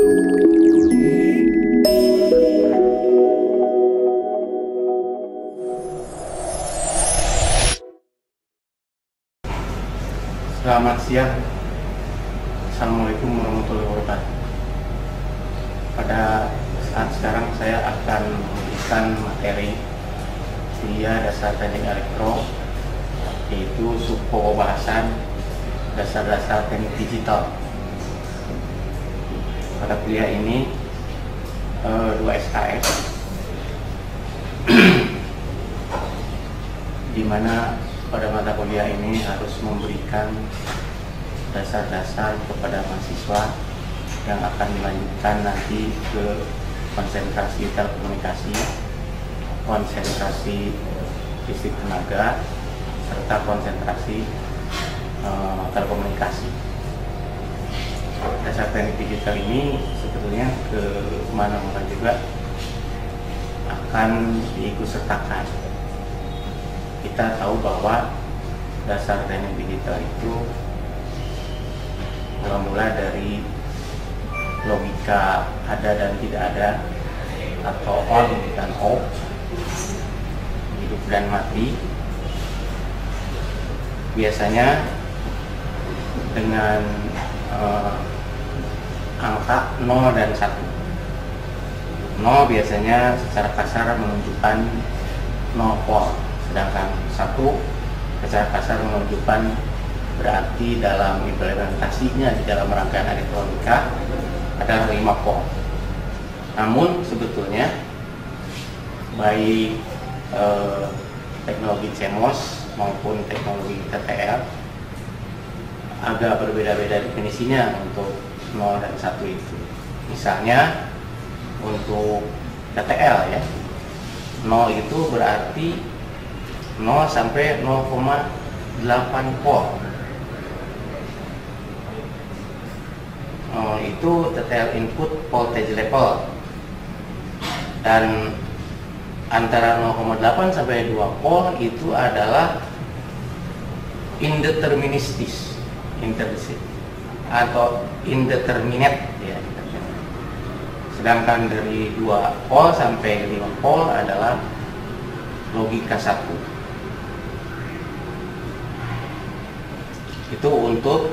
Selamat siang. Assalamualaikum warahmatullahi wabarakatuh. Pada saat sekarang saya akan memberikan materi kuliah dasar teknik elektro, yaitu pembahasan dasar-dasar teknik digital. Pada kuliah ini 2 SKS, di mana pada mata kuliah ini harus memberikan dasar-dasar kepada mahasiswa yang akan dilanjutkan nanti ke konsentrasi telekomunikasi, konsentrasi listrik tenaga, serta konsentrasi telekomunikasi. Dasar teknik digital ini sebetulnya ke mana-mana juga akan diikutsertakan. Kita tahu bahwa dasar teknik digital itu mula dari logika ada dan tidak ada, atau on dan off, hidup dan mati, biasanya dengan angka 0 dan 1. 0 biasanya secara kasar menunjukkan 0 volt, sedangkan 1 secara kasar menunjukkan berarti dalam implementasinya di dalam rangkaian elektronika adalah 5 volt. Namun sebetulnya baik teknologi CMOS maupun teknologi TTL agak berbeda-beda definisinya untuk 0 dan 1 itu. Misalnya untuk TTL ya, 0 itu berarti 0 sampai 0,8 volt. Itu TTL input voltage level, dan antara 0,8 sampai 2 volt itu adalah indeterministis, atau indeterminate ya. Sedangkan dari 2 volt sampai 5 volt adalah logika 1. Itu untuk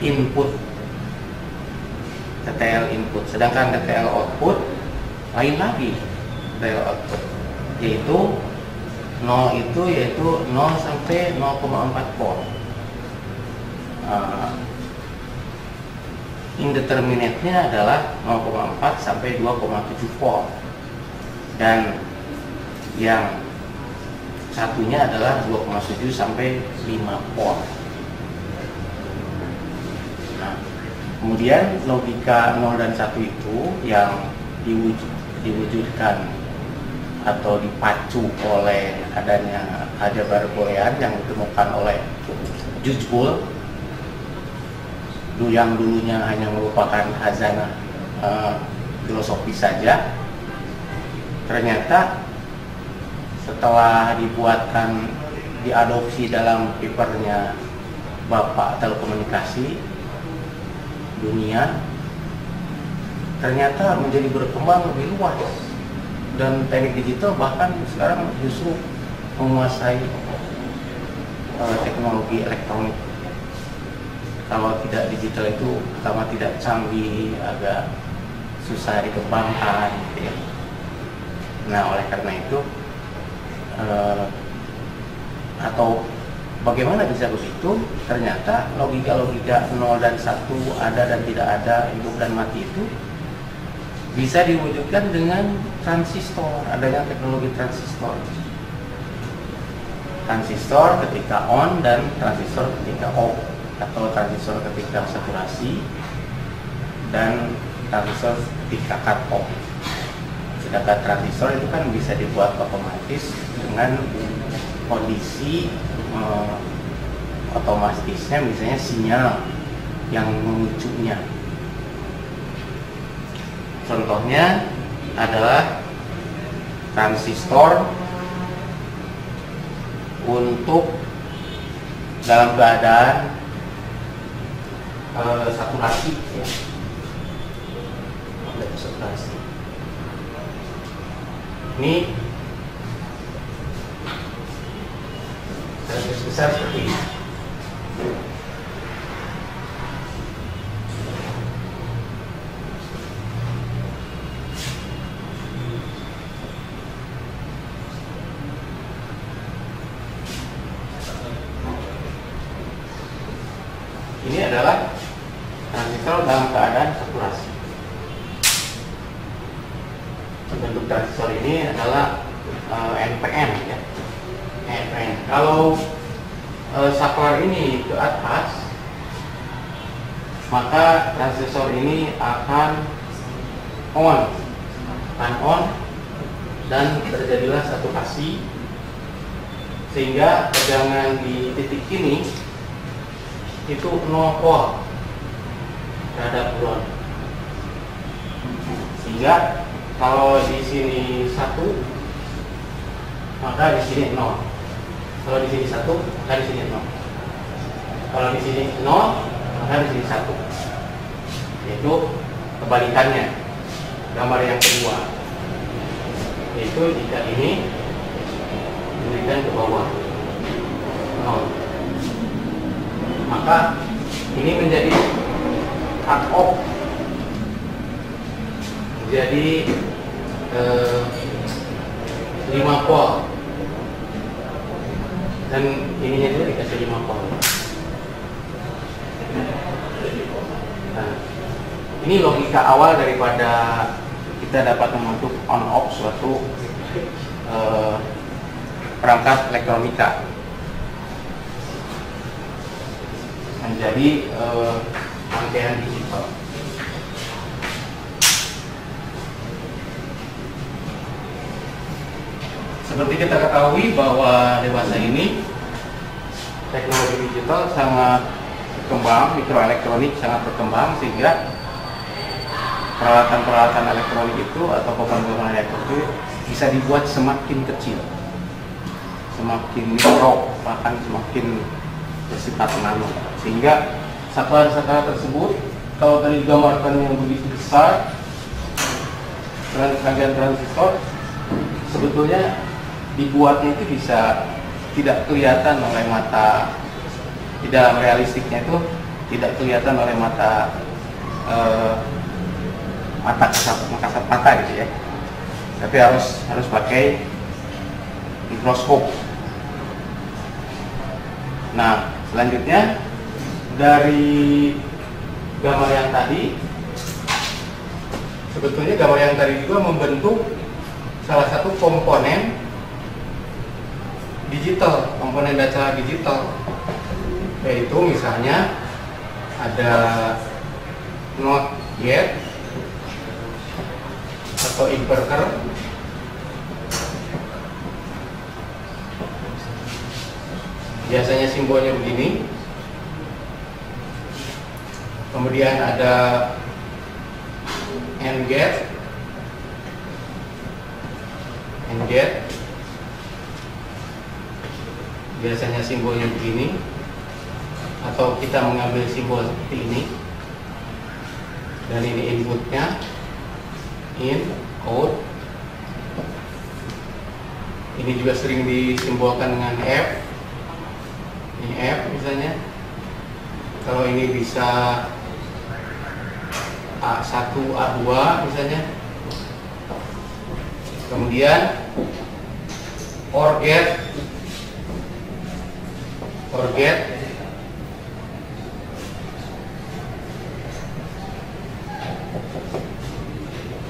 input, TTL input. Sedangkan TTL output lain lagi. TTL output yaitu 0 itu yaitu 0 sampai 0,4 volt. Indeterminate-nya adalah 0,4 sampai 2,7 volt. Dan yang satunya adalah 2,7 sampai 5 volt. Nah, kemudian logika 0 dan 1 itu yang diwujudkan atau dipacu oleh adanya aljabar boolean yang ditemukan oleh Judge Boole, yang dulunya hanya merupakan khazanah filosofi saja. Ternyata setelah diadopsi dalam papernya Bapak Telekomunikasi Dunia, ternyata menjadi berkembang lebih luas, dan teknik digital bahkan sekarang justru menguasai teknologi elektronik. Kalau tidak digital itu pertama tidak canggih, agak susah dikembangkan gitu ya. Nah, oleh karena itu atau bagaimana bisa begitu? Ternyata logika-logika 0 dan 1, ada dan tidak ada, hidup dan mati itu bisa diwujudkan dengan transistor, adanya teknologi transistor. Transistor ketika on dan transistor ketika off, atau transistor ketika saturasi dan transistor ketika cut off. Sedangkan transistor itu kan bisa dibuat otomatis dengan kondisi otomatisnya, misalnya sinyal yang memicunya. Contohnya adalah transistor untuk dalam keadaan saturasi ya. Saturasi. Ini garis besar seperti ini. Ini adalah transistor dalam keadaan saturasi. Bentuk transistor ini adalah NPN ya. NPN. Kalau saklar ini ke atas, maka transistor ini akan on, dan terjadilah saturasi, sehingga tegangan di titik ini itu 0 volt terhadap ground. Sehingga kalau di sini 1, maka di sini 0. Kalau di sini 1, maka di sini 0. Kalau di sini 0, maka di sini 1. Yaitu kebalikannya. Gambar yang kedua, yaitu jika ini diberikan ke bawah 0, maka ini menjadi cut off, menjadi 5 volt, dan ininya juga dikasih 5 volt. Nah, ini logika awal daripada kita dapat membentuk on off suatu perangkat elektronika menjadi rangkaian digital. Seperti kita ketahui bahwa dewasa ini teknologi digital sangat berkembang, mikroelektronik sangat berkembang, sehingga peralatan-peralatan elektronik itu atau komponen elektronik bisa dibuat semakin kecil, semakin mikro, bahkan semakin bersifat nano, sehingga saklar-saklar tersebut kalau tadi digambarkan yang begitu besar, rangkaian transistor sebetulnya dibuatnya itu bisa tidak kelihatan oleh mata, di dalam realistiknya itu tidak kelihatan oleh mata kasat mata gitu ya, tapi harus pakai mikroskop. Nah, selanjutnya dari gambar yang tadi, sebetulnya gambar yang tadi juga membentuk salah satu komponen digital, komponen data digital, yaitu misalnya ada not yet atau inverter, biasanya simbolnya begini. Kemudian ada AND gate, biasanya simbolnya begini, atau kita mengambil simbol seperti ini, dan ini inputnya, in, out. Ini juga sering disimbolkan dengan F. Ini F misalnya. Kalau ini bisa A1, A2 misalnya. Kemudian OR gate,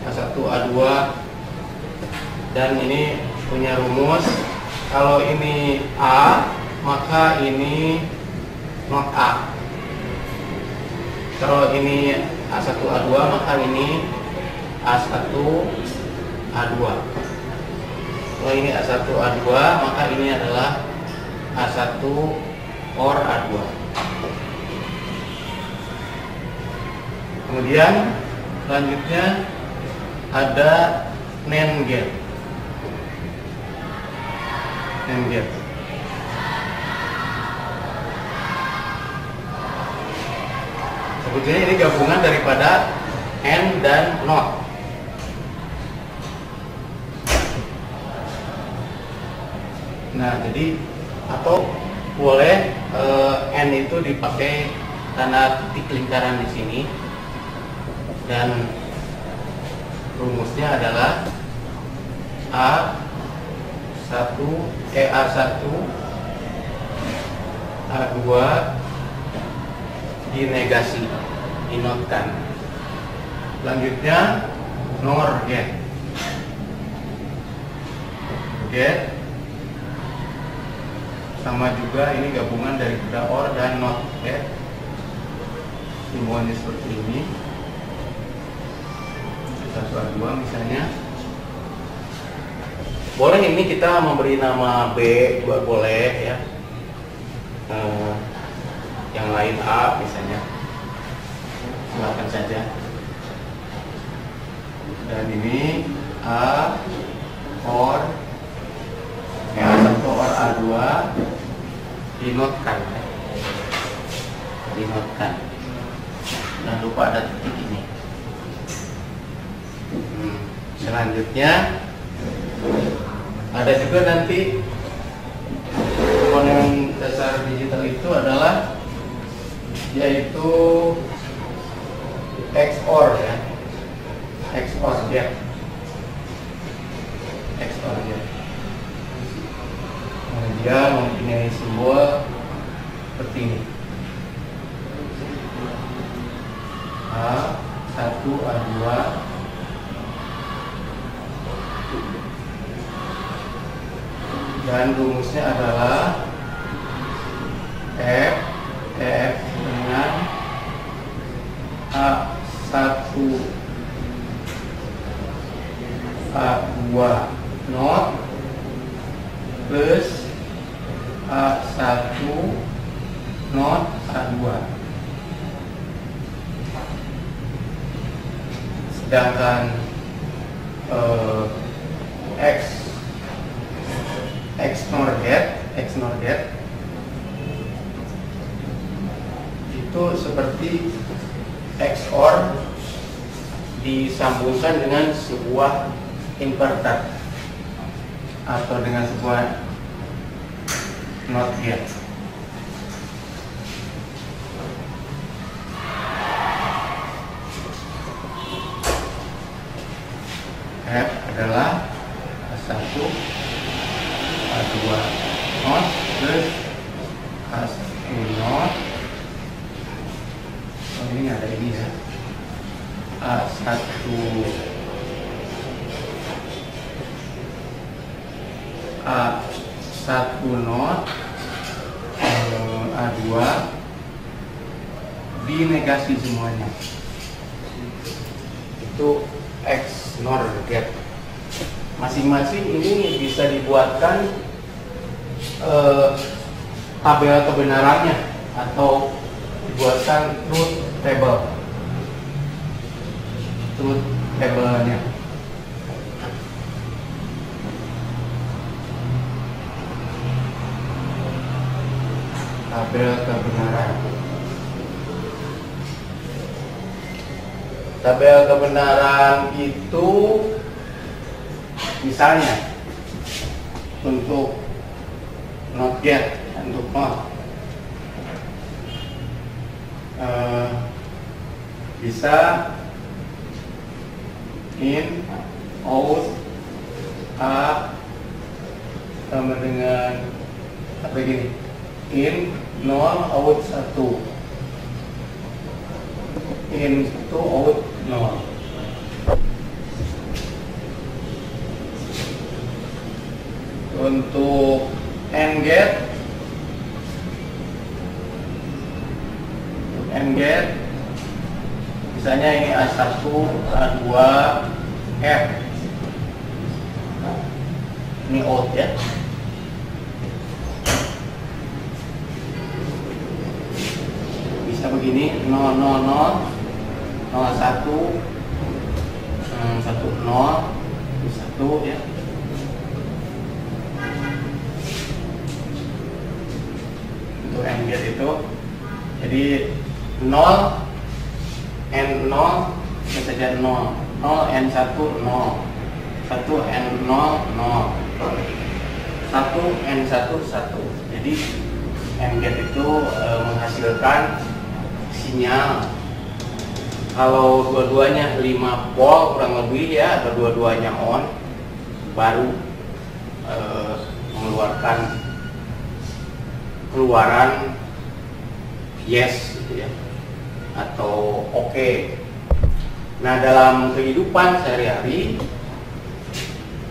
A1, A2, dan ini punya rumus. Kalau ini A, maka ini not A. Kalau ini A1, A2, maka ini A1, A2. Kalau ini A1, A2, maka ini adalah A1 OR A2. Kemudian selanjutnya ada NAND gate. Sebetulnya ini gabungan daripada and dan not. Nah, jadi atau boleh and itu dipakai tanda titik lingkaran di sini, dan rumusnya adalah A1 A2 dinegasi, dinotkan. Selanjutnya nor get. Sama juga ini gabungan dari or dan not get. Simbolnya seperti ini. 1 A2 misalnya. Boleh ini kita memberi nama B juga boleh ya. Yang lain A misalnya. Silakan saja. Dan ini A or A1 or A2 dinotkan. Jangan lupa ada titik ini. Selanjutnya ada juga nanti komponen dasar digital itu adalah yaitu XOR ya. XOR get. Dia mempunyai simbol seperti ini. A1 A2 dan rumusnya adalah F dengan A1 A2 not plus A1 not A2. Sedangkan XNOR get itu seperti XOR disambungkan dengan sebuah inverter atau dengan sebuah not get. F adalah A1 A2 not plus A1 not. Oh, ini ada ini ya. A1 not A2 dinegasi semuanya. Itu XNOR get. Masing-masing ini bisa dibuatkan tabel kebenarannya atau dibuatkan truth table-nya. Tabel kebenaran. Tabel kebenaran itu misalnya untuk not get, untuk not bisa in out a sama dengan apa gini, in 0 out 1, in 1 out 0. Untuk AND get misalnya ini A1 A2 F, ini out ya. Bisa begini 0 0 0 0 1 1 0 1 ya. Untuk AND get itu jadi 0 N0 bisa saja 0, 0 N1 0, 1 N0 0, 1 N1 1. Jadi AND gate itu menghasilkan sinyal. Kalau dua-duanya 5 volt kurang lebih ya, atau dua-duanya on, baru mengeluarkan keluaran yes gitu ya, atau oke. Nah, dalam kehidupan sehari-hari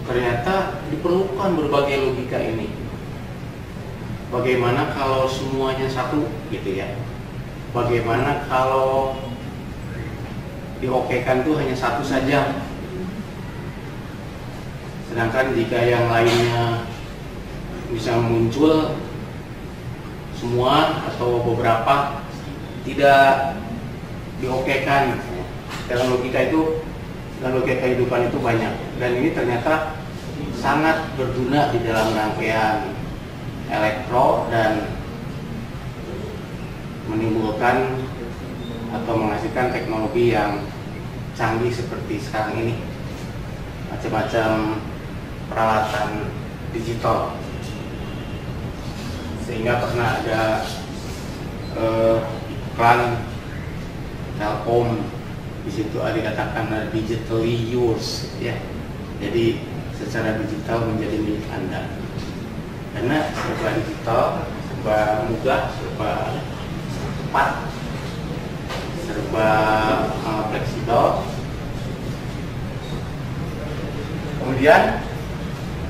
ternyata diperlukan berbagai logika ini. Bagaimana kalau semuanya satu gitu ya? Bagaimana kalau diokekan itu hanya satu saja? Sedangkan jika yang lainnya bisa muncul semua atau beberapa tidak diokekan. Dalam logika itu, dalam logika kehidupan itu banyak, dan ini ternyata sangat berguna di dalam rangkaian elektro dan menimbulkan atau menghasilkan teknologi yang canggih seperti sekarang ini, macam-macam peralatan digital. Sehingga pernah ada iklan Telkom, di situ ada dikatakan digitally yours ya. Jadi secara digital menjadi milik Anda. Karena serba digital, serba mudah, serba cepat, serba fleksibel. Kemudian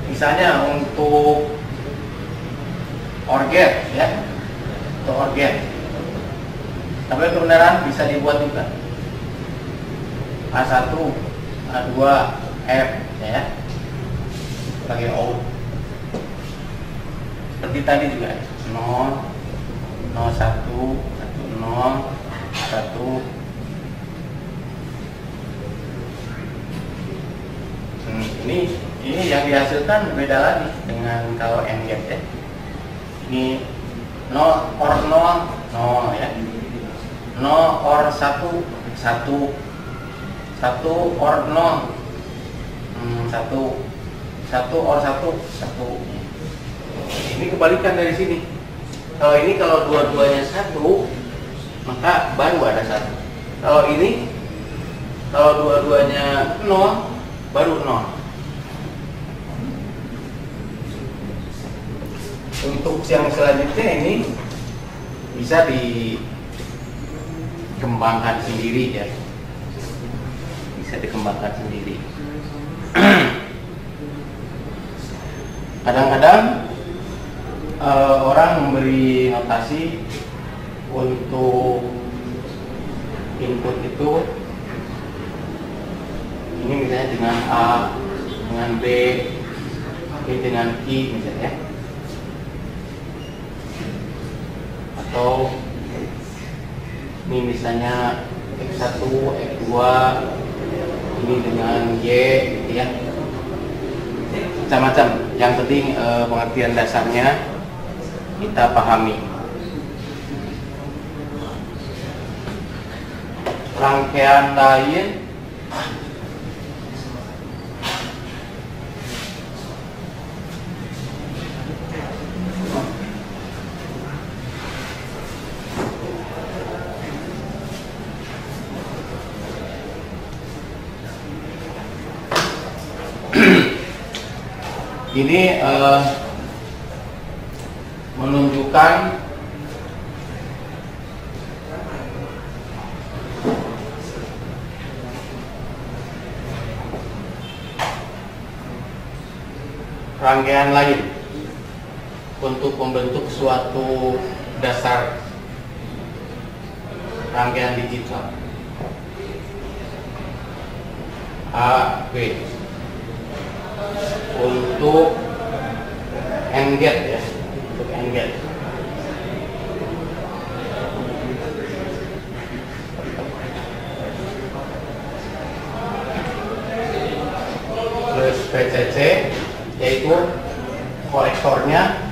misalnya untuk organ ya, untuk organ, tapi kebenaran bisa dibuat juga A1, A2, F ya, sebagai O. Seperti tadi juga 0, 01, 10, 1. Ini yang dihasilkan beda lagi dengan kalau AND gate ya. Ini 0 or 0, 0 ya. 0 or 1, 1. 1 or 0, 1. 1 or 1, 1. Ini kebalikan dari sini. Kalau ini kalau dua-duanya 1, maka baru ada 1. Kalau ini, kalau dua-duanya 0, baru 0. Untuk yang selanjutnya ini bisa dikembangkan sendiri ya, bisa dikembangkan sendiri. Kadang-kadang orang memberi notasi untuk input itu, ini misalnya dengan A, dengan B, dengan I misalnya, atau ini misalnya X1, X2, ini dengan Y gitu ya, macam-macam. Yang penting pengertian dasarnya kita pahami. Rangkaian lain ini menunjukkan rangkaian lain untuk membentuk suatu dasar rangkaian digital A, B. Untuk AND gate ya, untuk AND gate. Plus PCC, yaitu kolektornya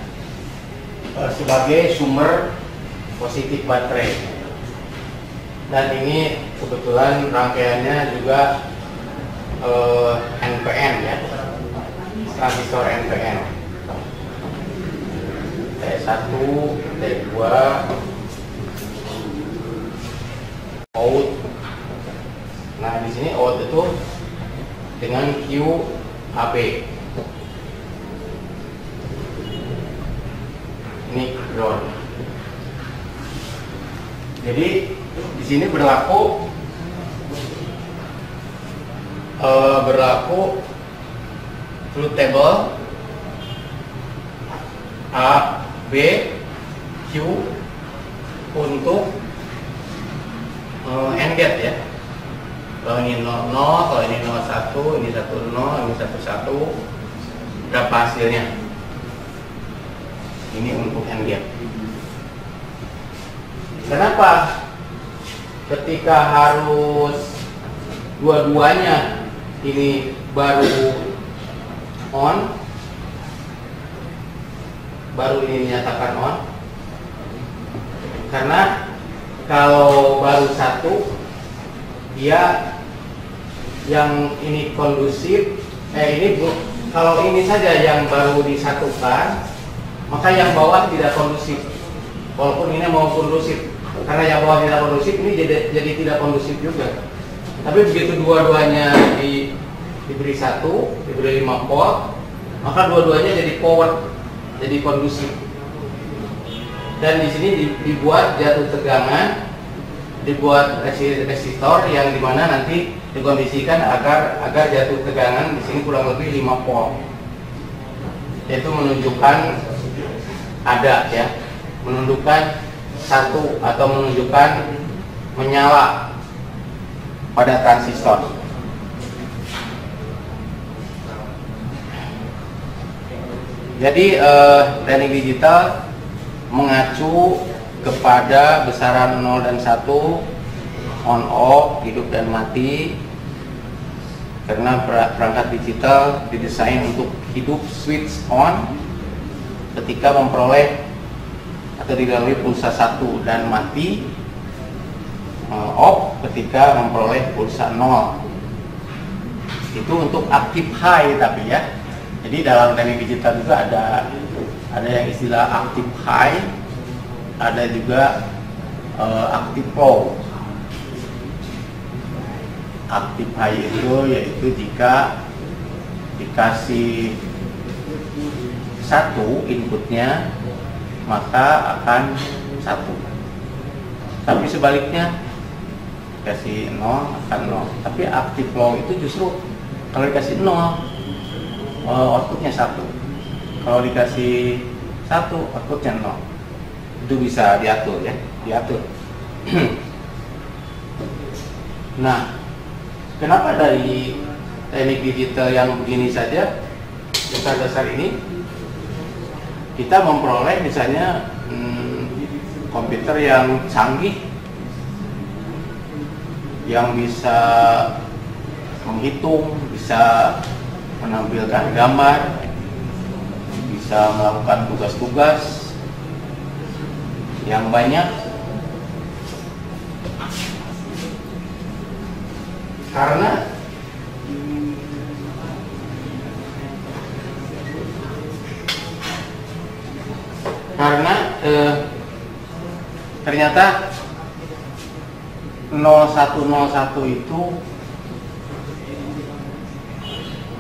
sebagai sumber positif baterai. Dan ini kebetulan rangkaiannya juga NPN ya, transistor NPN. T1, T2, out. Nah di sini out itu dengan QAB. Ini ground. Jadi di sini berlaku truth table A, B, Q untuk AND gate ya. Kalau ini 0, 0, kalau ini 0, 1, ini 1, 0, ini 1, 1. Berapa hasilnya? Ini untuk AND gate. Kenapa? Ketika harus dua-duanya ini baru on, baru ini dinyatakan on, karena kalau baru satu dia yang ini kondusif, kalau ini saja yang baru disatukan, maka yang bawah tidak kondusif, walaupun ini mau kondusif, karena yang bawah tidak kondusif ini jadi tidak kondusif juga. Tapi begitu dua-duanya diberi satu, diberi 5 volt, maka dua-duanya jadi power, jadi kondusif. Dan di sini dibuat jatuh tegangan, dibuat resistor yang dimana nanti dikondisikan agar jatuh tegangan di sini kurang lebih 5 volt. Itu menunjukkan ada ya, menunjukkan satu atau menunjukkan menyala pada transistor. Jadi teknik digital mengacu kepada besaran 0 dan 1, on off, hidup dan mati, karena perangkat digital didesain untuk hidup switch on ketika memperoleh atau dilalui pulsa 1 dan mati off ketika memperoleh pulsa 0. Itu untuk aktif high tapi ya. Jadi dalam teknik digital juga ada yang istilah aktif high, ada juga aktif low. Aktif high itu yaitu jika dikasih 1 inputnya maka akan 1. Tapi sebaliknya dikasih 0 akan 0. Tapi aktif low itu justru kalau dikasih 0 outputnya 1. Kalau dikasih 1 outputnya 0. Itu bisa diatur ya, diatur. Nah, kenapa dari teknik digital yang begini saja, dasar-dasar ini, kita memperoleh misalnya komputer yang canggih, yang bisa menghitung, bisa menampilkan gambar, bisa melakukan tugas-tugas yang banyak, karena ternyata 0101 itu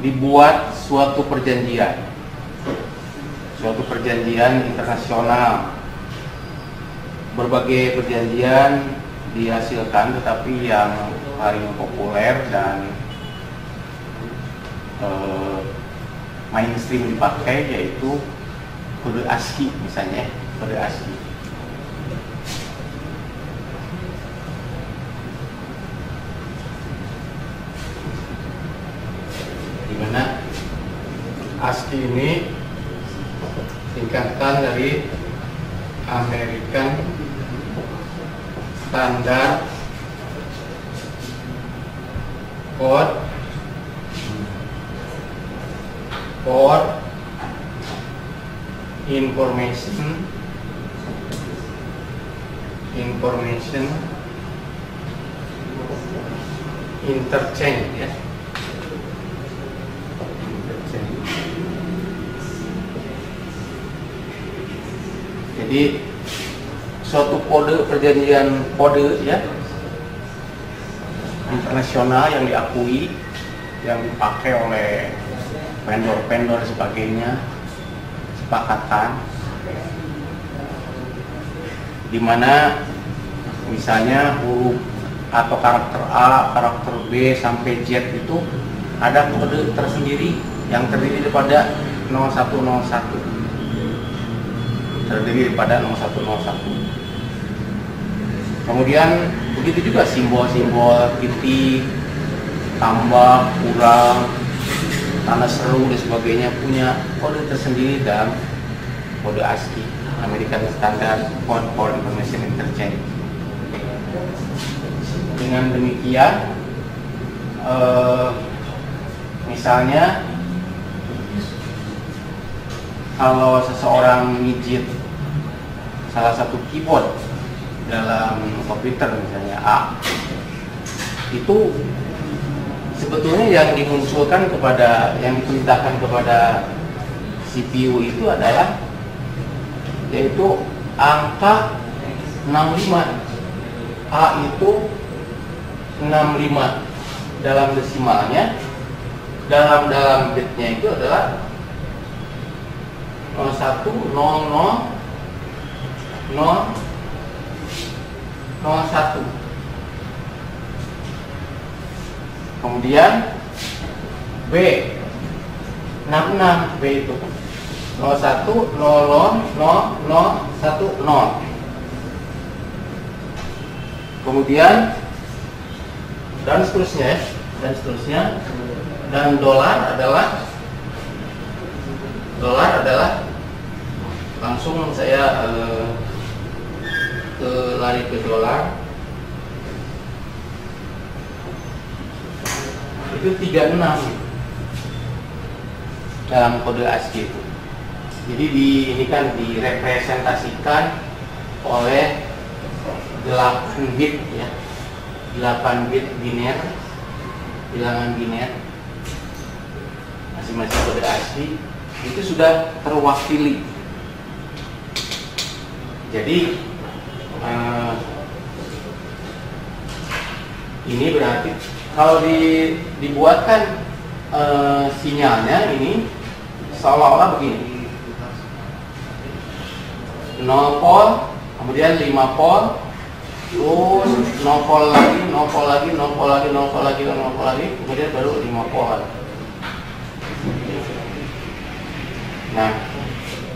dibuat suatu perjanjian internasional. Berbagai perjanjian dihasilkan, tetapi yang paling populer dan mainstream dipakai yaitu kode ASCII misalnya, kode ASCII. Dimana ASCII ini singkatan dari American Standard Code for Information interchange ya. Interchange. Jadi suatu kode perjanjian kode ya internasional yang diakui, yang dipakai oleh vendor-vendor sebagainya, sepakatan di mana misalnya huruf atau karakter A, karakter B sampai Z itu ada kode tersendiri yang terdiri daripada 0101. Terdiri daripada 0101. Kemudian begitu juga simbol-simbol titik, tambah, kurang, tanda seru dan sebagainya punya kode tersendiri dalam kode ASCII, American Standard Code for Information Interchange. Dengan demikian, misalnya kalau seseorang mijit salah satu keyboard dalam komputer misalnya A, itu sebetulnya yang dimunculkan kepada, yang diperintahkan kepada CPU itu adalah yaitu angka 65. A itu 65 dalam desimalnya, dalam bitnya itu adalah 010001. Kemudian B 66, B itu 01000010. Kemudian dan seterusnya, dan dolar adalah langsung saya lari ke dolar, itu 36 dalam kode ASCII itu. Jadi ini kan direpresentasikan oleh 8 bit ya, 8 bit biner, bilangan biner masing-masing kode ASCII itu sudah terwakili. Jadi ini berarti kalau dibuatkan sinyalnya ini seolah-olah begini, 0 volt, kemudian 5 volt, terus 0 volt lagi, 0 volt lagi, 0 volt lagi, 0 volt lagi, 0 volt lagi, kemudian baru 5 volt. Nah,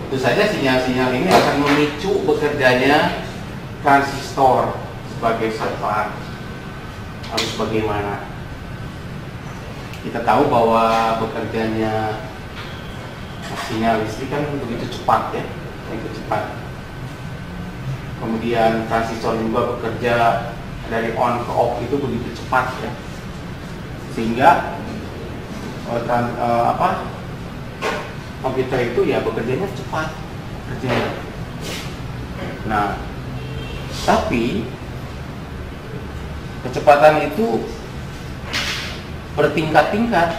tentu saja sinyal-sinyal ini akan memicu bekerjanya transistor sebagai safar. Harus bagaimana? Kita tahu bahwa bekerjanya sinyal listrik kan begitu cepat ya, begitu cepat. Kemudian transistor juga bekerja dari on ke off itu begitu cepat ya, sehingga komputer itu ya bekerjanya cepat kerjanya. Nah, tapi kecepatan itu bertingkat-tingkat.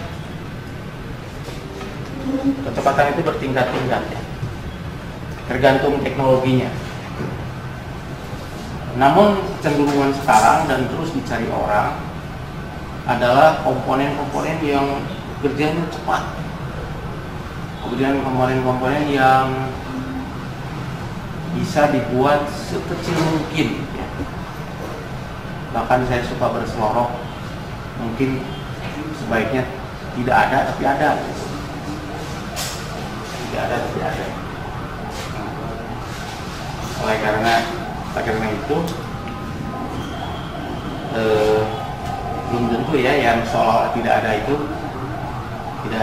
Kecepatan itu bertingkat-tingkat ya, tergantung teknologinya. Namun kecenderungan sekarang dan terus dicari orang adalah komponen-komponen yang kerjanya cepat. Kemudian komponen-komponen yang bisa dibuat sekecil mungkin ya. Bahkan saya suka berseloroh, mungkin sebaiknya tidak ada tapi ada, tidak ada tapi ada. Oleh karena itu belum tentu ya yang seolah tidak ada itu tidak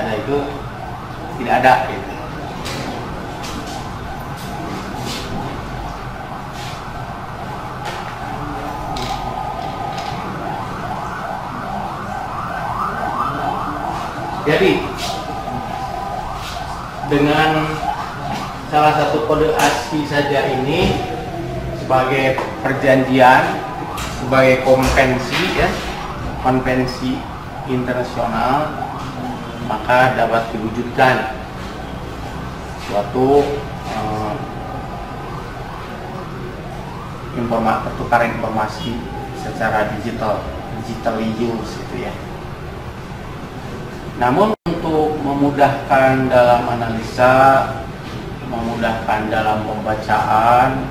ada gitu. Jadi dengan salah satu kode ASCII saja ini sebagai perjanjian, sebagai konvensi ya, konvensi internasional, maka dapat diwujudkan suatu pertukaran informasi secara digitally use gitu ya. Namun untuk memudahkan dalam analisa, memudahkan dalam pembacaan,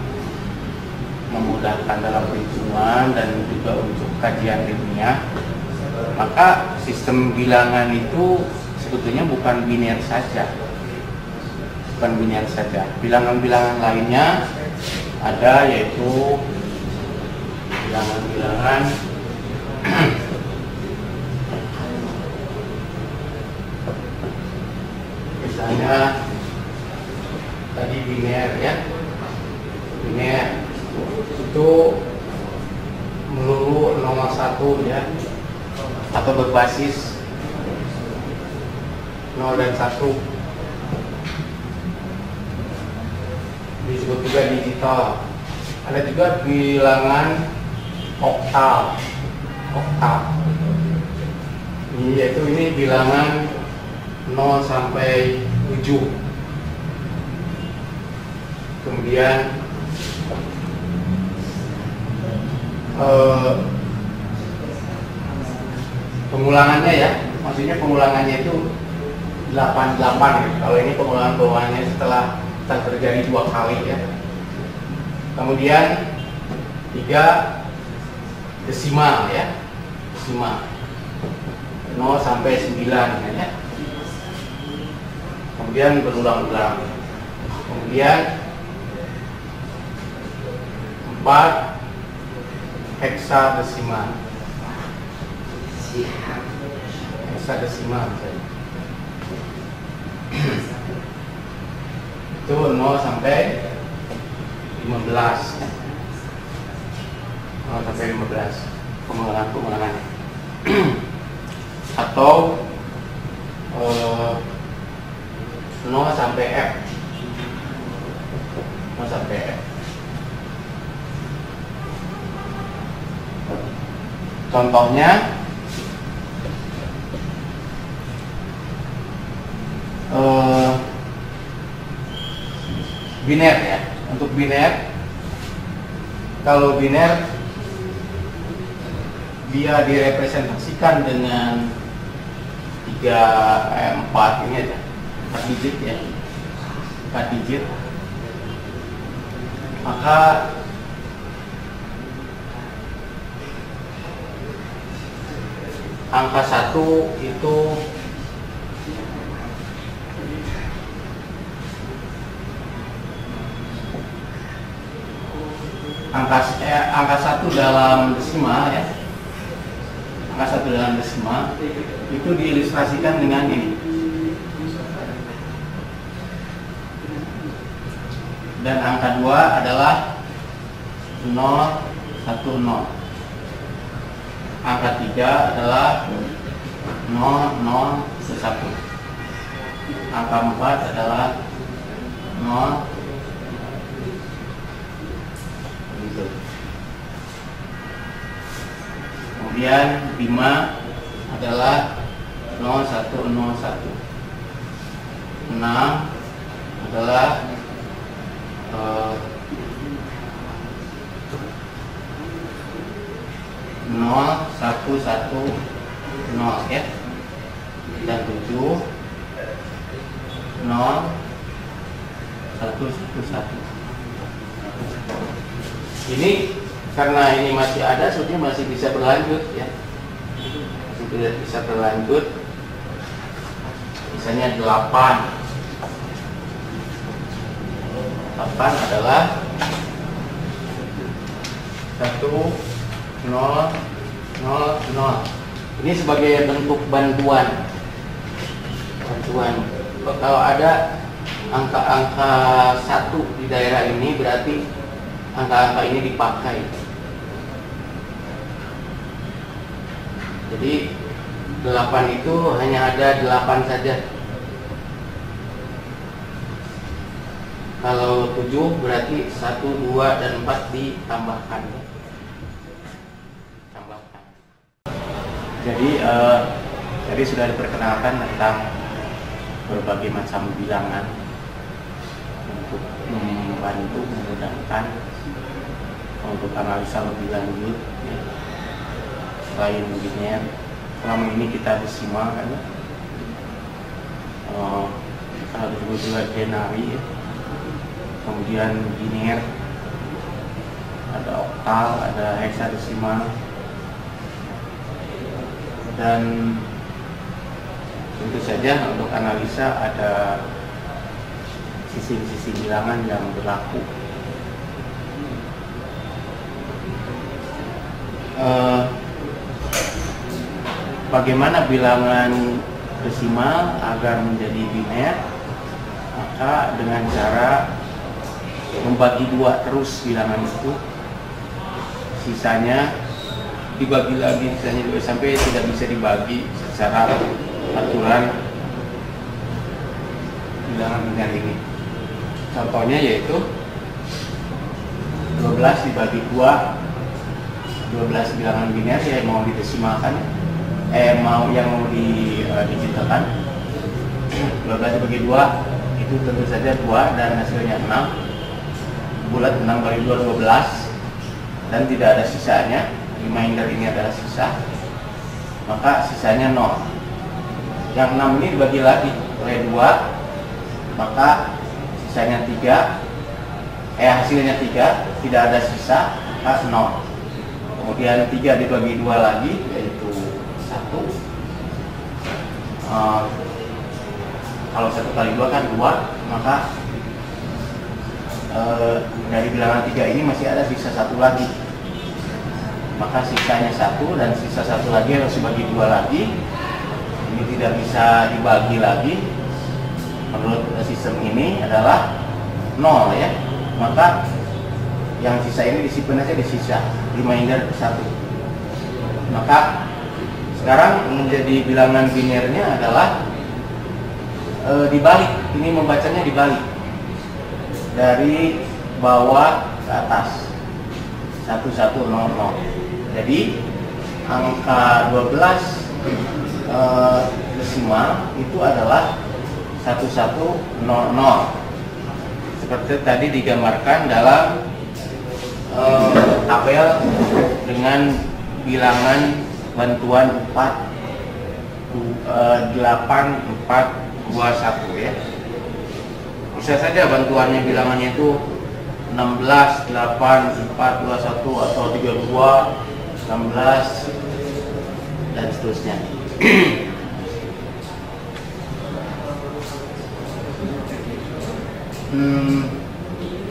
memudahkan dalam perhitungan, dan juga untuk kajian ilmiah, maka sistem bilangan itu sebetulnya bukan biner saja. Bukan biner saja. Bilangan-bilangan lainnya ada, yaitu bilangan-bilangan misalnya tadi biner ya. Biner itu melulu 01 ya, atau berbasis 0 dan 1. Disebut juga digital. Ada juga bilangan oktal. Yaitu ini bilangan 0 sampai 7. Kemudian pengulangannya ya, maksudnya pengulangannya itu 88 gitu. Kalau ini pengulangannya setelah terjadi 2 kali ya. Kemudian 3 desimal ya, desimal 0 sampai 9 ya. Kemudian berulang-ulang. Kemudian 4 heksadesimal. Heksadesimal itu 0 sampai 15. 0 sampai 15 pengulangan. Atau 0 sampai F. 0 sampai F. Contohnya biner ya. Untuk biner, kalau biner dia direpresentasikan dengan 4 ini aja, 4 digit ya, 4 digit, maka angka 1 itu angka 1 dalam desimal ya. Angka 1 dalam desimal itu diilustrasikan dengan ini. Dan angka 2 adalah 0, 1, 0. Angka 3 adalah 0, 0, 1. Angka 4 adalah 0. Gitu. Kemudian 5 adalah 0, 1, 0, 1. 6 adalah 0, 1, 1, 0 ya. Dan 7 0, 1, 1, 1. Ini karena ini masih ada, sebetulnya masih bisa berlanjut ya. Masih bisa berlanjut. Misalnya 8 adalah 1, 0, 0, 0. Ini sebagai bentuk bantuan. Kalau ada angka-angka 1 di daerah ini, berarti angka-angka ini dipakai. Jadi 8 itu hanya ada 8 saja. Kalau 7 berarti 1, 2, dan 4 ditambahkan. Jadi tadi sudah diperkenalkan tentang berbagai macam bilangan untuk membantu memudahkan untuk analisa lebih lanjut. Selain biner, selama ini kita desimal kan, kalau disebut juga denari, kemudian biner, ada oktal, ada heksadesimal, dan tentu saja untuk analisa ada sisi-sisi bilangan yang berlaku. Bagaimana bilangan desimal agar menjadi biner? Maka dengan cara membagi dua terus bilangan itu, sisanya dibagi lagi, sisanya juga sampai tidak bisa dibagi secara aturan bilangan biner ini. Contohnya yaitu 12 dibagi 2, 12 bilangan biner yang mau didesimalkan, yang mau digitalkan. 12 dibagi 2 itu tentu saja 2 dan hasilnya 6. Bulat 6 kali 2 12 dan tidak ada sisanya. Remainder ini adalah sisa, maka sisanya 0. Yang 6 ini dibagi lagi oleh 2, maka sisanya 3, hasilnya 3, tidak ada sisa, maka 0. Kemudian 3 dibagi 2 lagi, yaitu 1. Kalau 1 kali 2 kan 2, maka dari bilangan 3 ini masih ada sisa 1 lagi, maka sisanya 1 dan sisa 1 lagi harus dibagi 2 lagi. Ini tidak bisa dibagi lagi menurut sistem ini adalah 0 ya, maka yang sisa ini disimpan aja di sisa, remainder 1. Maka sekarang menjadi bilangan binernya adalah dibalik. Ini membacanya dibalik dari bawah ke atas, 1100. Jadi angka 12 desimal itu adalah 1100, seperti tadi digambarkan dalam tabel dengan bilangan bantuan 8421 ya. Bisa saja bantuannya bilangannya itu 16, 8, 4, 21 atau 32, 16 dan seterusnya.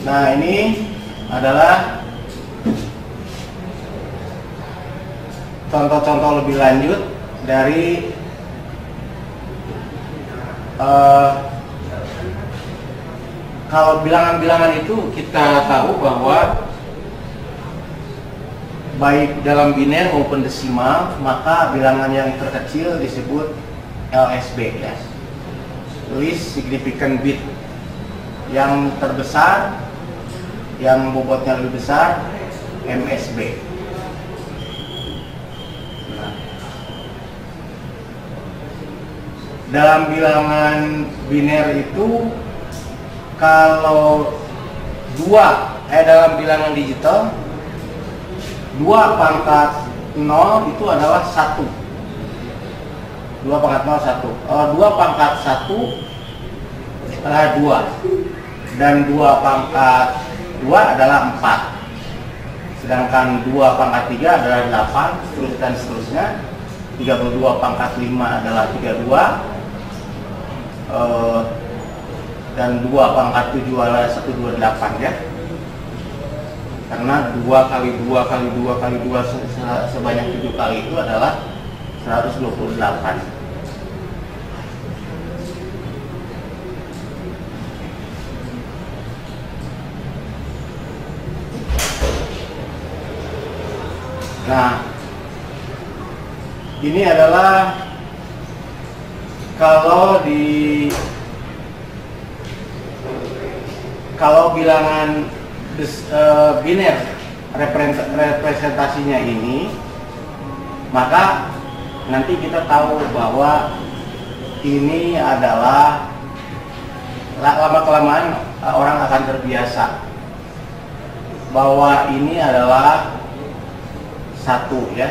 Nah, ini adalah contoh-contoh lebih lanjut dari kalau bilangan-bilangan itu kita tahu bahwa baik dalam biner maupun desimal, maka bilangan yang terkecil disebut LSB ya, least significant bit. Yang terbesar, yang bobotnya lebih besar, MSB. Nah, dalam bilangan biner itu kalau dalam bilangan digital 2 pangkat 0 itu adalah 1. 2 pangkat 0 1. 2 pangkat 1 adalah 2. Dan 2 pangkat 2 adalah 4. Sedangkan 2 pangkat 3 adalah 8, dan seterusnya. 32 pangkat 5 adalah 32. Dan 2 pangkat 7 adalah 128 ya. Karena 2 kali 2 kali 2 kali 2 sebanyak 7 kali itu adalah 128. Nah, ini adalah kalau bilangan biner representasinya ini, maka nanti kita tahu bahwa ini adalah lama-kelamaan orang akan terbiasa bahwa ini adalah satu ya,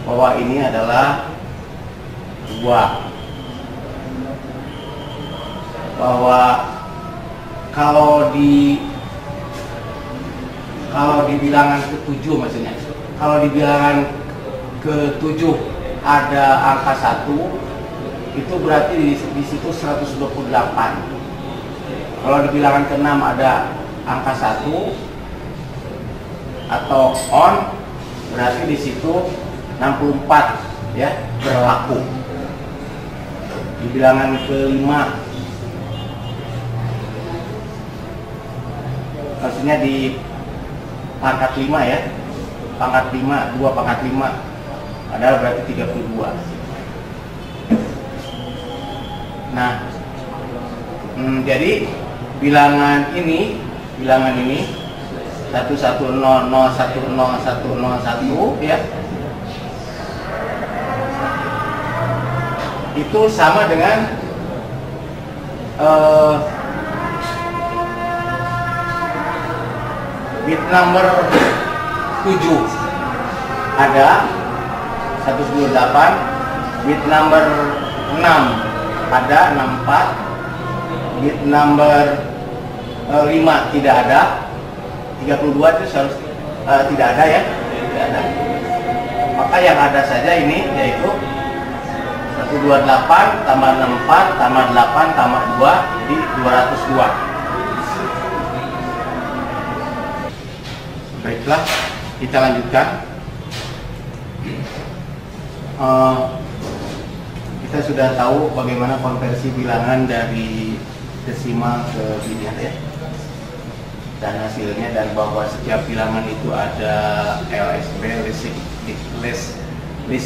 bahwa ini adalah dua, bahwa kalau di bilangan ke-7 maksudnya, kalau di bilangan ke-7 ada angka 1, itu berarti di situ 128. Kalau di bilangan ke-6 ada angka 1 atau on, berarti di situ 64 ya berlaku. Di bilangan ke-5, maksudnya di pangkat 5 ya, pangkat 5, 2 pangkat 5 adalah berarti 32. Nah, jadi bilangan ini 110010101 ya, itu sama dengan bit number 7 ada 128, bit number 6 ada 64, bit number 5 tidak ada, 32 itu harus tidak ada ya, tidak ada. Maka yang ada saja ini yaitu 128 tambah 64 tambah 8 tambah 2 jadi 202. Baiklah, kita lanjutkan. Kita sudah tahu bagaimana konversi bilangan dari desimal ke biner ya, dan hasilnya, dan bahwa setiap bilangan itu ada LSB, least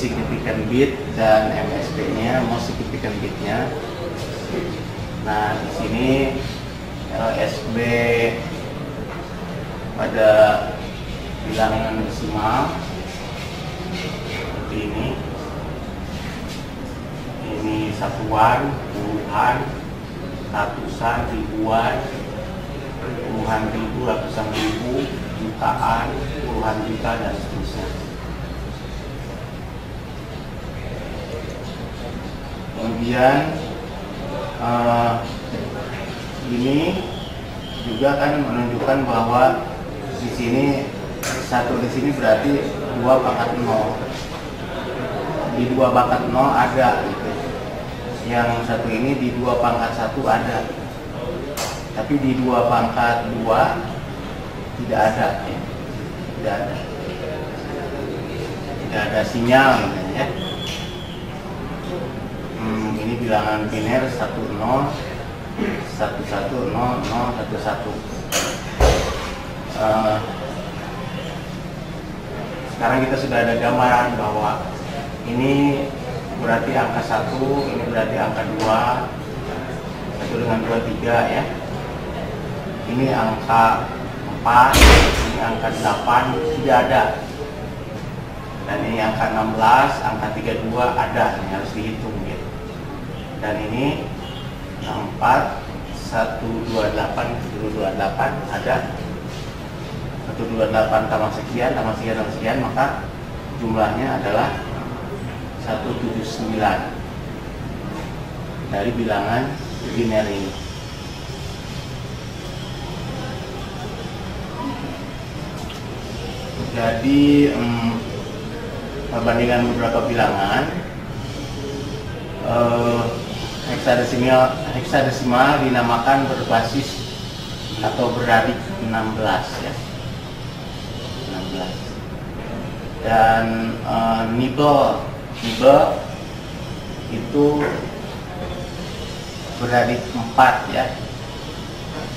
significant bit, dan MSB-nya, most significant bit-nya. Nah, di sini LSB pada bilangan desimal seperti ini satuan, puluhan, ratusan, ribuan, puluhan ribu, ratusan ribu, jutaan, puluhan juta, dan seterusnya. Kemudian ini juga kan menunjukkan bahwa di sini satu di sini berarti 2 pangkat 0. Di 2 pangkat 0 ada gitu. Yang satu ini di 2 pangkat 1 ada. Tapi di 2 pangkat 2 tidak ada ya. Tidak ada. Tidak ada sinyal gitu ya. Ini bilangan biner 10 110011. Sekarang kita sudah ada gambaran bahwa ini berarti angka 1, ini berarti angka 2, 1 dengan 2, 3 ya. Ini angka 4, ini angka 8 tidak ada. Dan ini angka 16, angka 32 ada, ini harus dihitung gitu. Dan ini 4, 128, 128 ada. 128 tambah sekian, tambah sekian, tambah sekian, maka jumlahnya adalah 179 dari bilangan biner ini. Jadi perbandingan beberapa bilangan, heksadesimal dinamakan berbasis atau beradik 16 ya. Dan nibel itu beradik 4 ya.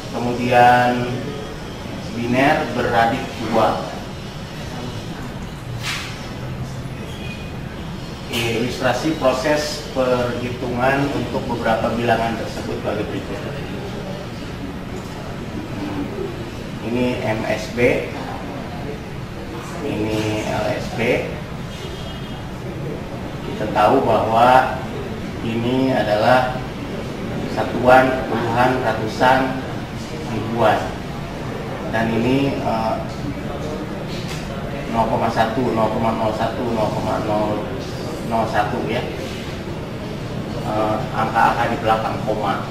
Kemudian biner beradik 2. Ilustrasi proses perhitungan untuk beberapa bilangan tersebut bagi berikut. Ini MSB, ini LSB. kita tahu bahwa ini adalah satuan, puluhan, ratusan, ribuan, dan ini 0,1, 0,01, 0,001 ya, angka-angka di belakang koma.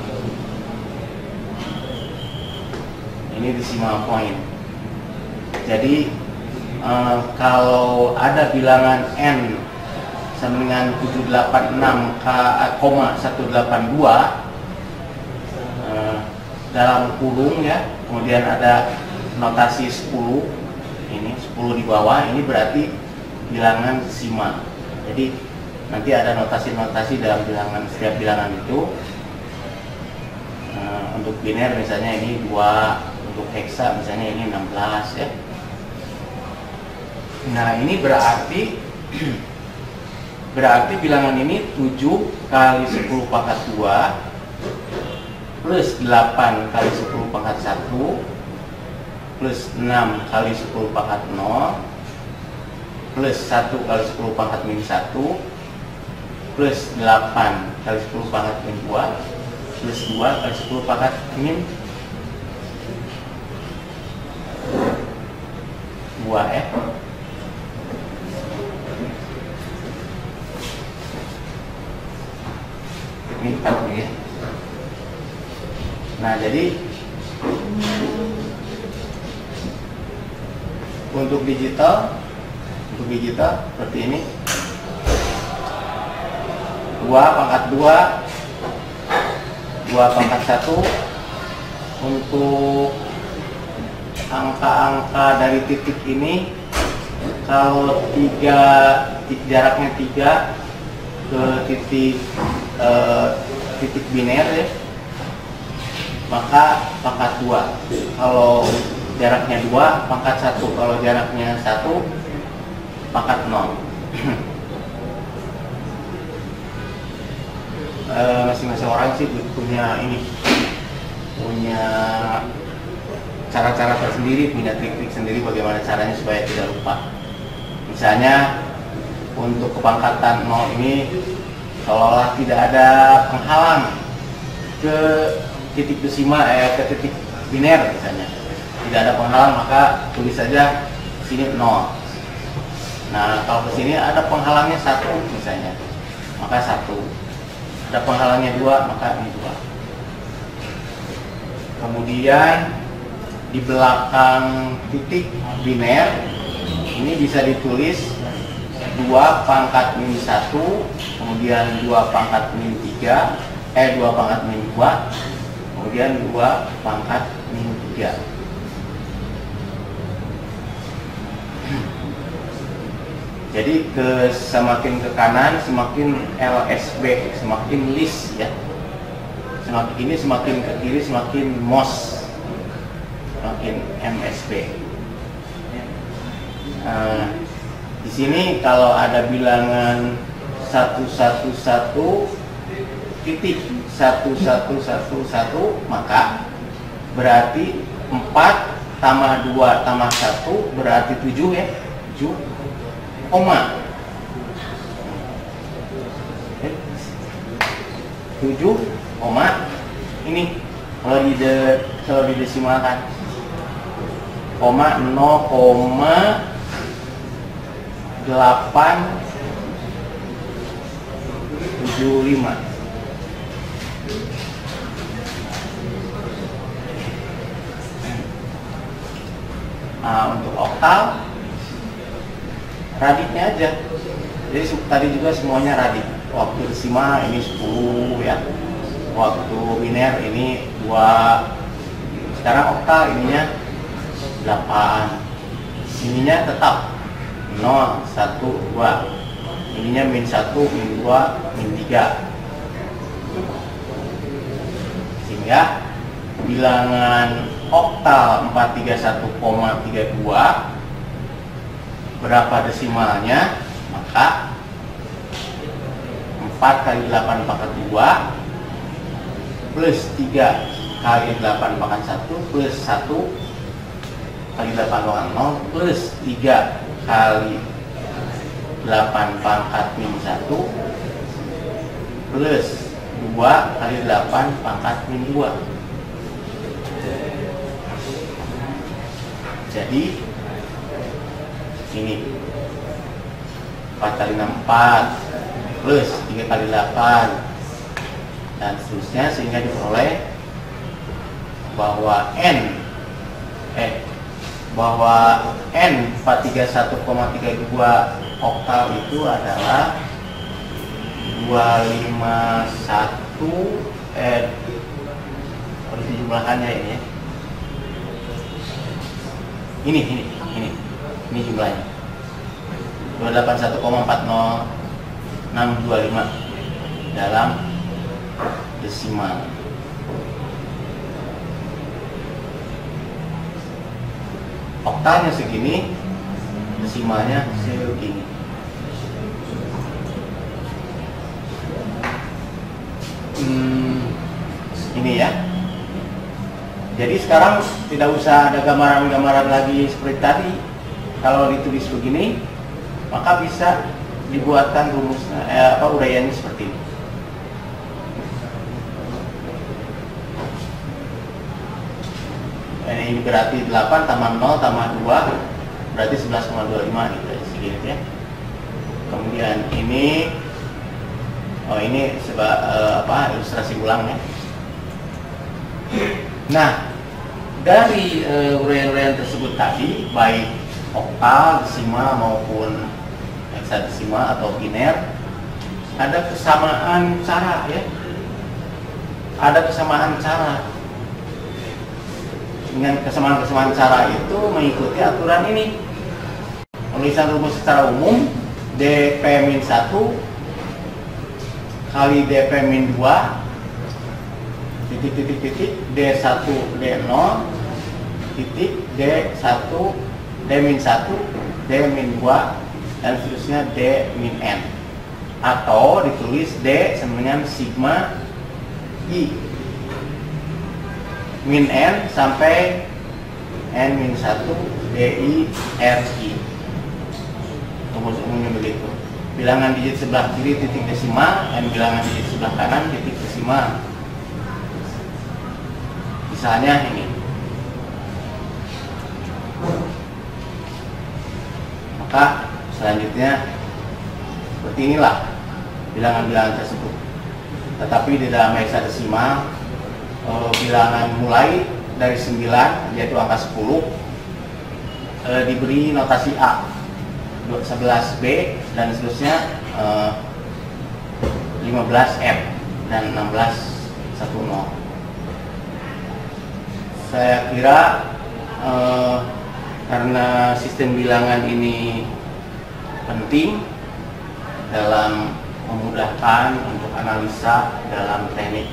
Ini decimal point. Jadi kalau ada bilangan n sama dengan 786,182 dalam kurung ya, kemudian ada notasi 10, ini 10 di bawah, ini berarti bilangan desimal. Jadi nanti ada notasi-notasi dalam bilangan, setiap bilangan itu. Untuk biner misalnya ini 2, untuk heksa misalnya ini 16 ya. Nah ini berarti bilangan ini 7 kali 10 pangkat 2 plus 8 kali 10 pangkat 1 plus 6 kali 10 pangkat 0 plus 1 kali 10 pangkat min 1 plus 8 kali 10 pangkat min 2 plus 2 kali 10 pangkat min 2 ya. Ini 4 ya. Nah jadi untuk digital seperti ini, 2 pangkat 2 pangkat 1. Untuk angka-angka dari titik ini, kalau jaraknya 3 ke titik biner ya, maka pangkat 2. Kalau jaraknya 2 pangkat 1, kalau jaraknya 1 pangkat 0. Masing-masing orang sih punya cara-cara tersendiri, punya trik-trik sendiri bagaimana caranya supaya tidak lupa. Misalnya untuk kepangkatan 0 ini seolah tidak ada penghalang ke titik desimal, ke titik biner misalnya, tidak ada penghalang, maka tulis saja sini 0. Nah kalau ke sini ada penghalangnya 1 misalnya, maka 1. Ada penghalangnya 2, maka ini 2. Kemudian di belakang titik biner ini bisa ditulis 2 pangkat min 1, kemudian 2 pangkat min 3, 2 pangkat min 2, kemudian 2 pangkat min 3. Jadi semakin ke kanan semakin LSB, semakin list ya. Semakin ke kiri semakin MOS, semakin MSB. Di sini kalau ada bilangan 111 titik 1111, maka berarti 4 tambah 2 tambah 1 berarti 7 ya, 7 koma 7 koma ini kalau didesimalkan koma 0,875. Untuk oktal radiknya aja. Jadi tadi juga semuanya radik. Waktu desimal ini 10 ya. Waktu biner ini 2. Sekarang oktal ininya 8. Ininya tetap 0, 1, 2. Ininya min 1, min 2, min 3. Sehingga bilangan oktal 431,32 berapa desimalnya, maka 4 kali 8 pangkat 2 plus 3 kali 8 pangkat 1 plus 1 kali 8 pangkat 0 plus 3 kali 8 pangkat min 1 plus 2 kali 8 pangkat min 2. Jadi ini 4 kali 6 4 plus 3 kali 8 dan seterusnya, sehingga diperoleh bahwa N 431,32 oktal itu adalah 251 harus jumlahannya ini ya. Ini jumlahnya 281,40625 dalam desimal. Oktalnya segini, desimalnya segini. Ini ya. Jadi sekarang tidak usah ada gambaran-gambaran lagi seperti tadi. Kalau ditulis begini, maka bisa dibuatkan rumusnya, uraiannya seperti ini. Ini berarti 8 tambah 0 tambah 2 berarti 11,25 gitu ya, segini ya. Kemudian ini ilustrasi ulang ya. Nah, dari uraian-uraian tersebut tadi, baik oktal, desimal maupun heksadesimal atau biner, ada kesamaan cara ya. Ada kesamaan cara. Dengan kesamaan cara itu mengikuti aturan ini. Penulisan rumus secara umum dp-1 kali dp-2 titik d1 d0 titik d1 d-1 d-2 dan seterusnya d-n, atau ditulis d sama dengan sigma i min n sampai n-1 di ri. Rumus umumnya begitu. Bilangan digit sebelah kiri titik desimal, n bilangan digit sebelah kanan titik desimal. Misalnya ini. Maka selanjutnya seperti inilah bilangan-bilangan tersebut. Tetapi di dalam heksadesimal bilangan mulai dari 9 yaitu angka 10 diberi notasi A 11B dan seterusnya 15F dan 1610. Saya kira karena sistem bilangan ini penting dalam memudahkan untuk analisa dalam teknik,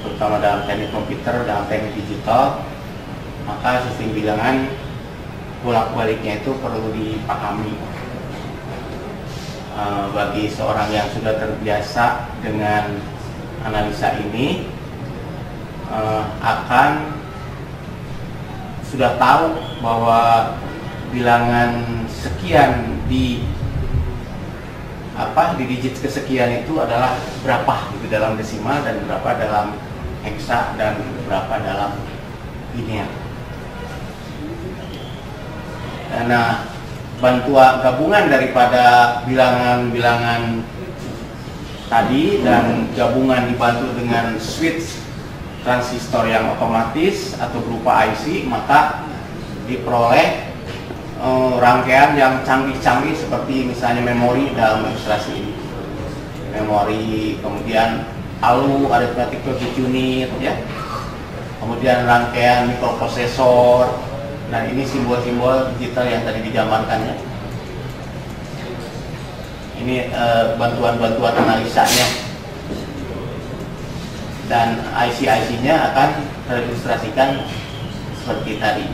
terutama dalam teknik komputer, dalam teknik digital, maka sistem bilangan bolak-baliknya itu perlu dipahami. Bagi seorang yang sudah terbiasa dengan analisa ini, akan sudah tahu bahwa bilangan sekian di digit kesekian itu adalah berapa gitu dalam desimal dan berapa dalam heksa dan berapa dalam linear. Nah, bantuan gabungan daripada bilangan-bilangan tadi dan gabungan dibantu dengan switch transistor yang otomatis atau berupa IC, maka diperoleh rangkaian yang canggih-canggih seperti misalnya memori dalam ilustrasi ini. Memori, kemudian ALU, arithmetic logic unit ya. Kemudian rangkaian mikroprosesor, dan ini simbol-simbol digital yang tadi digambarkan ya. Ini bantuan-bantuan analisanya, dan IC-IC-nya akan terilustrasikan seperti tadi.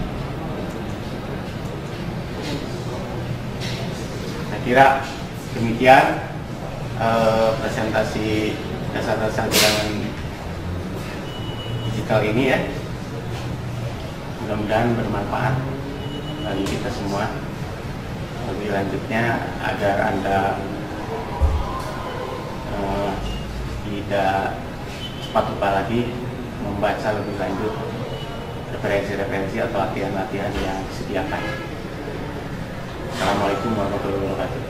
Saya kira demikian presentasi dasar-dasar bilangan digital ini ya. Mudah-mudahan bermanfaat bagi kita semua. lebih lanjutnya agar Anda tidak cepat lupa lagi membaca lebih lanjut referensi-referensi atau latihan-latihan yang disediakan. Assalamualaikum warahmatullahi wabarakatuh.